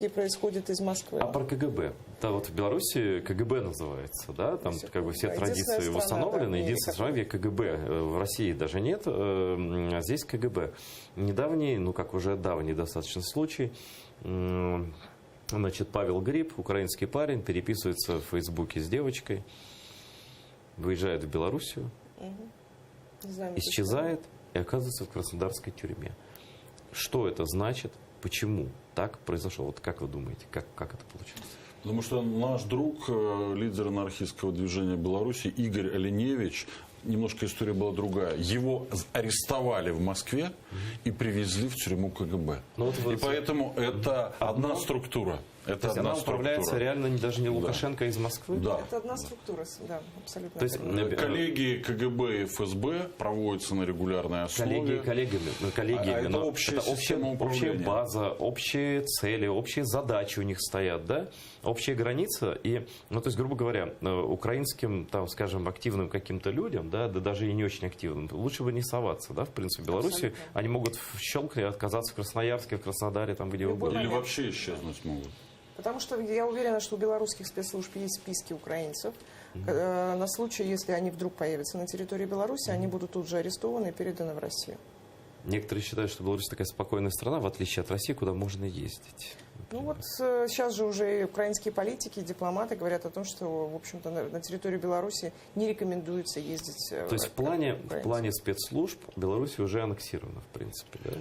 И происходит из Москвы. А про КГБ? Да, вот в Беларуси КГБ называется, да? Там как бы все традиции восстановлены. Единственная страна, где КГБ. В России даже нет, а здесь КГБ. Недавний, ну как уже давний достаточно случай. Значит, Павел Гриб, украинский парень, переписывается в Фейсбуке с девочкой, выезжает в Белоруссию, исчезает и оказывается в краснодарской тюрьме. Что это значит? Почему так произошло? Вот как вы думаете, как это получилось? Потому что наш друг, лидер анархистского движения Беларуси, Игорь Оленевич, немножко история была другая. Его арестовали в Москве и привезли в тюрьму КГБ. И поэтому это одна структура. Это она управляется реально даже не Лукашенко из Москвы? Да. Это одна структура, да, абсолютно. То есть коллегии КГБ и ФСБ проводятся на регулярной основе. Коллегиями. Это общая база, общие цели, общие задачи у них стоят, да? Общая граница. И, ну, то есть, грубо говоря, украинским, там, скажем, активным каким-то людям, да даже и не очень активным, лучше бы не соваться, да, в принципе, в Беларуси. Они могут в щелкне отказаться в Красноярске, в Краснодаре, там где угодно. Или вообще исчезнуть могут. Потому что я уверена, что у белорусских спецслужб есть списки украинцев. На случай, если они вдруг появятся на территории Беларуси, они будут тут же арестованы и переданы в Россию. Некоторые считают, что Беларусь такая спокойная страна, в отличие от России, куда можно ездить. Ну вот сейчас же уже и украинские политики, и дипломаты говорят о том, что, в общем-то, на территорию Беларуси не рекомендуется ездить. То есть в плане спецслужб Беларусь уже аннексирована, в принципе, да?